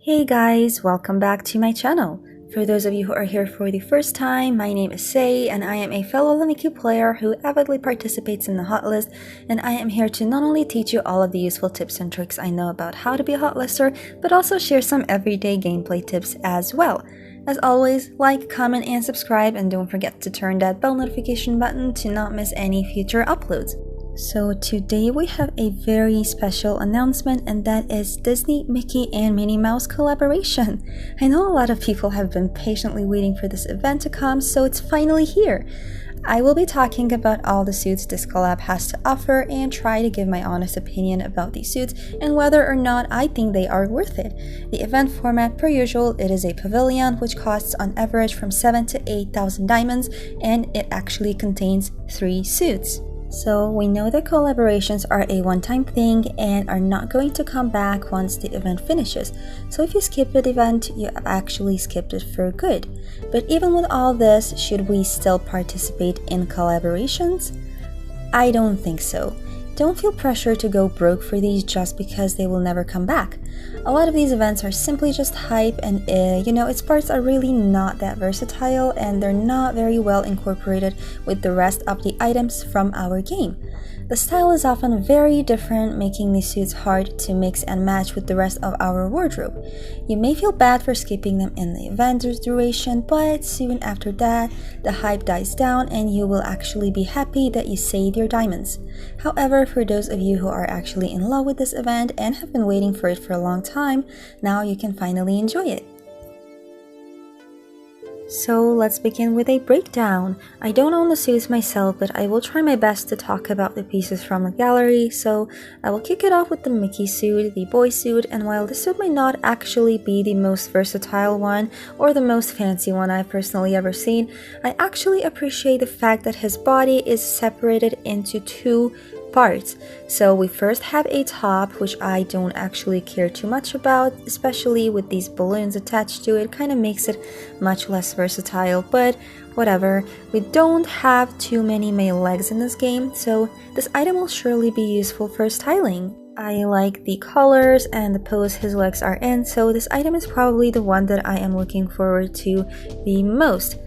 Hey guys, welcome back to my channel. For those of you who are here for the first time, my name is Say and I am a fellow lovenikki player who avidly participates in the hot list, and I am here to not only teach you all of the useful tips and tricks I know about how to be a hot lister, but also share some everyday gameplay tips as well. As always, like, comment, and subscribe, and don't forget to turn that bell notification button to not miss any future uploads. So today we have a very special announcement, and that is Disney, Mickey, and Minnie Mouse collaboration. I know a lot of people have been patiently waiting for this event to come, so it's finally here. I will be talking about all the suits this collab has to offer and try to give my honest opinion about these suits and whether or not I think they are worth it. The event format, per usual, it is a pavilion which costs on average from 7,000 to 8,000 diamonds, and it actually contains 3 suits. So we know that collaborations are a one-time thing and are not going to come back once the event finishes. So if you skip the event, you have actually skipped it for good. But even with all this, should we still participate in collaborations? I don't think so. Don't feel pressure to go broke for these just because they will never come back. A lot of these events are simply just hype, and its parts are really not that versatile and they're not very well incorporated with the rest of the items from our game. The style is often very different, making these suits hard to mix and match with the rest of our wardrobe. You may feel bad for skipping them in the event's duration, but soon after that, the hype dies down and you will actually be happy that you saved your diamonds. However, for those of you who are actually in love with this event and have been waiting for it for a long time, now you can finally enjoy it. So let's begin with a breakdown. I don't own the suits myself, but I will try my best to talk about the pieces from the gallery, so I will kick it off with the Mickey suit, the boy suit, and while this suit may not actually be the most versatile one or the most fancy one I've personally ever seen, I actually appreciate the fact that his body is separated into 2 parts. So we first have a top, which I don't actually care too much about, especially with these balloons attached to it. Kind of makes it much less versatile, but whatever. We don't have too many male legs in this game, so this item will surely be useful for styling. I like the colors and the pose his legs are in, so this item is probably the one that I am looking forward to the most.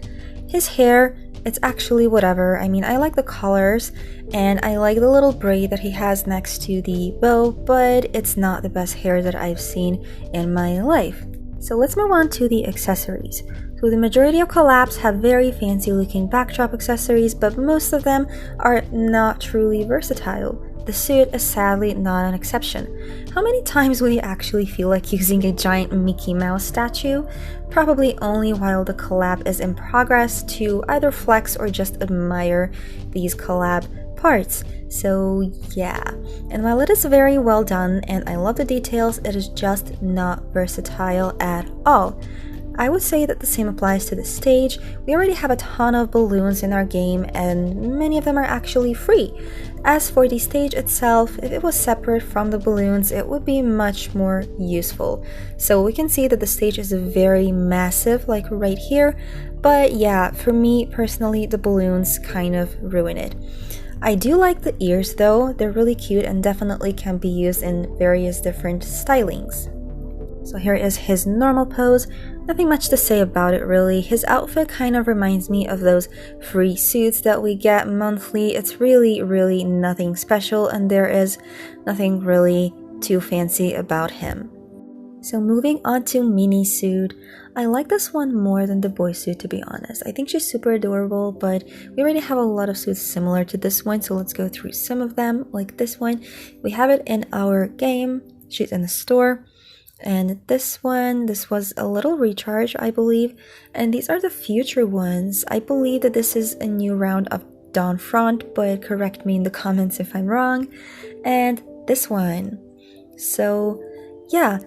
His hair, it's actually whatever. I mean, I like the colors and I like the little braid that he has next to the bow, but it's not the best hair that I've seen in my life. So let's move on to the accessories. So the majority of collabs have very fancy looking backdrop accessories, but most of them are not truly versatile. The suit is sadly not an exception. How many times will you actually feel like using a giant Mickey Mouse statue? Probably only while the collab is in progress to either flex or just admire these collab parts. So yeah, and while it is very well done and I love the details, it is just not versatile at all. I would say that the same applies to the stage. We already have a ton of balloons in our game and many of them are actually free. As for the stage itself, if it was separate from the balloons, it would be much more useful. So we can see that the stage is very massive, like right here, but yeah, for me personally, the balloons kind of ruin it. I do like the ears though, they're really cute and definitely can be used in various different stylings. So here is his normal pose. Nothing much to say about it really. His outfit kind of reminds me of those free suits that we get monthly. It's really nothing special and there is nothing really too fancy about him. So moving on to Minnie's suit. I like this one more than the boy suit, to be honest. I think she's super adorable, but we already have a lot of suits similar to this one, so let's go through some of them. Like this one, we have it in our game. She's in the store. And this one, this was a little recharge, I believe. And these are the future ones. I believe that this is a new round of Dawn Front, but correct me in the comments if I'm wrong. And this one. So yeah,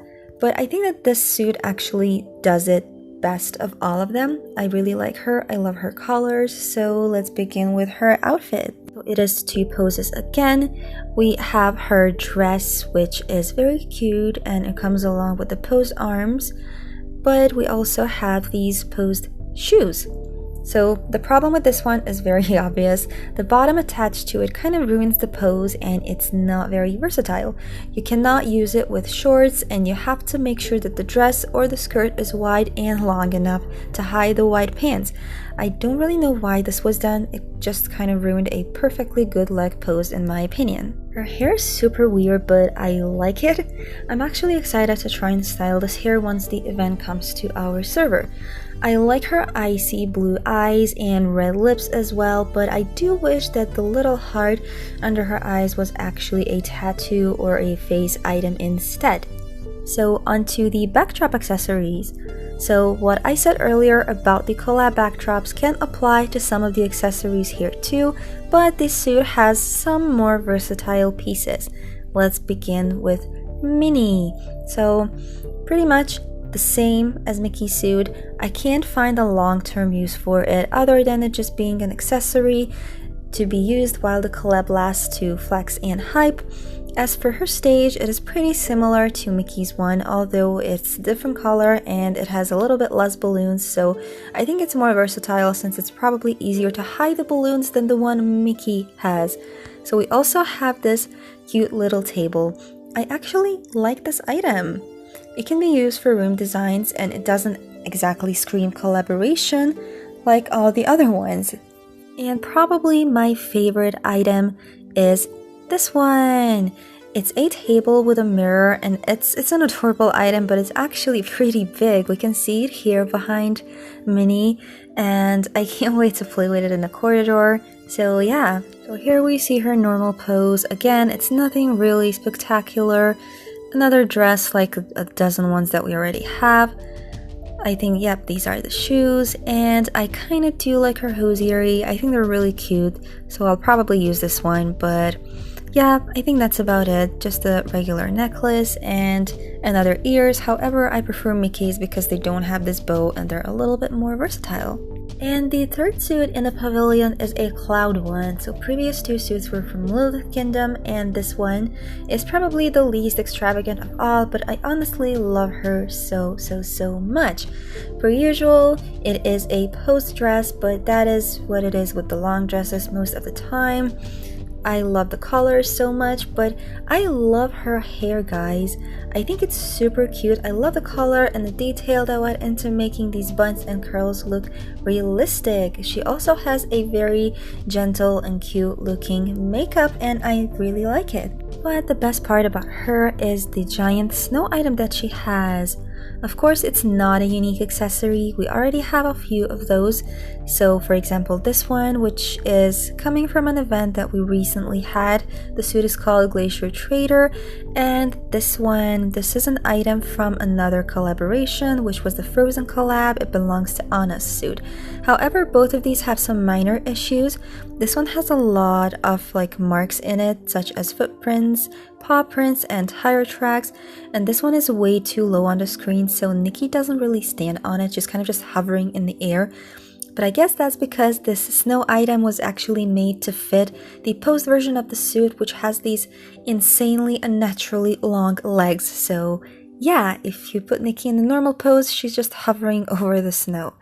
but I think that this suit actually does it best of all of them. I really like her. I love her colors. So let's begin with her outfit. So it is 2 poses again. We have her dress, which is very cute and it comes along with the posed arms, but we also have these posed shoes. So the problem with this one is very obvious. The bottom attached to it kind of ruins the pose and it's not very versatile. You cannot use it with shorts and you have to make sure that the dress or the skirt is wide and long enough to hide the wide pants. I don't really know why this was done, it just kind of ruined a perfectly good leg pose in my opinion. Her hair is super weird, but I like it. I'm actually excited to try and style this hair once the event comes to our server. I like her icy blue eyes and red lips as well, but I do wish that the little heart under her eyes was actually a tattoo or a face item instead. So onto the backdrop accessories. So what I said earlier about the collab backdrops can apply to some of the accessories here too, but this suit has some more versatile pieces. Let's begin with Minnie. So pretty much the same as Mickey's suit. I can't find a long-term use for it other than it just being an accessory to be used while the collab lasts to flex and hype. As for her stage, it is pretty similar to Mickey's one, although it's a different color and it has a little bit less balloons, so I think it's more versatile since it's probably easier to hide the balloons than the one Mickey has. So we also have this cute little table. I actually like this item. It can be used for room designs and it doesn't exactly scream collaboration like all the other ones. And probably my favorite item is this one. It's a table with a mirror and it's an adorable item, but it's actually pretty big. We can see it here behind Minnie and I can't wait to play with it in the corridor. So yeah, so here we see her normal pose. Again, it's nothing really spectacular. Another dress like a dozen ones that we already have. I think, yep, these are the shoes, and I kind of do like her hosiery. I think they're really cute, so I'll probably use this one, but yeah, I think that's about it. Just a regular necklace and another ears. However, I prefer Mickey's because they don't have this bow and they're a little bit more versatile. And the third suit in the pavilion is a cloud one. So previous two suits were from Little Kingdom and this one is probably the least extravagant of all, but I honestly love her so much. Per usual, it is a post dress, but that is what it is with the long dresses most of the time. I love the colors so much, but I love her hair, guys. I think it's super cute. I love the color and the detail that went into making these buns and curls look realistic. She also has a very gentle and cute looking makeup and I really like it. But the best part about her is the giant snow item that she has. Of course, it's not a unique accessory. We already have a few of those. So for example, this one, which is coming from an event that we recently had. The suit is called Glacier Trader. And this one, this is an item from another collaboration, which was the Frozen collab. It belongs to Anna's suit. However, both of these have some minor issues. This one has a lot of like marks in it, such as footprints, paw prints, and tire tracks, and this one is way too low on the screen, so Nikki doesn't really stand on it, just kind of just hovering in the air. But I guess that's because this snow item was actually made to fit the post version of the suit, which has these insanely unnaturally long legs. So yeah, if you put Nikki in the normal pose, she's just hovering over the snow.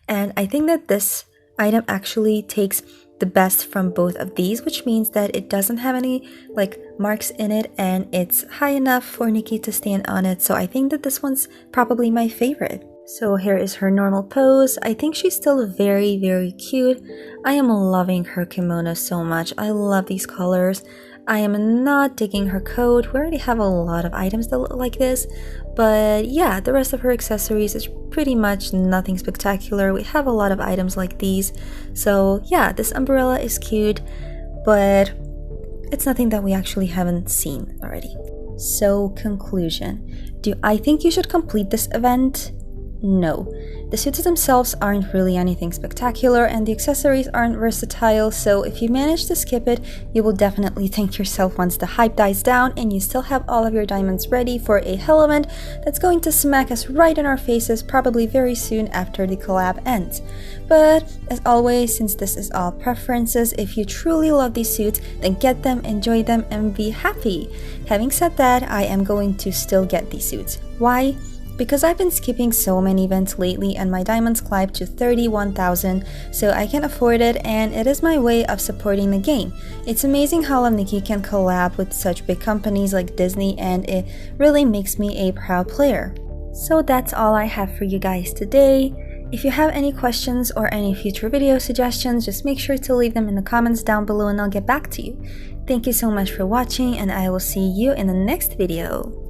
And I think that this item actually takes the best from both of these, which means that it doesn't have any like marks in it and it's high enough for Nikki to stand on it. So I think that this one's probably my favorite. So here is her normal pose. I think she's still very cute. I am loving her kimono so much. I love these colors. I am not digging her coat. We already have a lot of items that look like this, but yeah, the rest of her accessories is pretty much nothing spectacular. We have a lot of items like these. So yeah, this umbrella is cute, but it's nothing that we actually haven't seen already. So conclusion. Do I think you should complete this event? No. The suits themselves aren't really anything spectacular and the accessories aren't versatile, so if you manage to skip it, you will definitely thank yourself once the hype dies down and you still have all of your diamonds ready for a hell event that's going to smack us right in our faces probably very soon after the collab ends. But as always, since this is all preferences, if you truly love these suits, then get them, enjoy them, and be happy. Having said that, I am going to still get these suits. Why? because I've been skipping so many events lately and my diamonds climbed to 31,000, so I can afford it and it is my way of supporting the game. It's amazing how lovenikki can collab with such big companies like Disney, and it really makes me a proud player. So that's all I have for you guys today. If you have any questions or any future video suggestions, just make sure to leave them in the comments down below and I'll get back to you. Thank you so much for watching, and I will see you in the next video.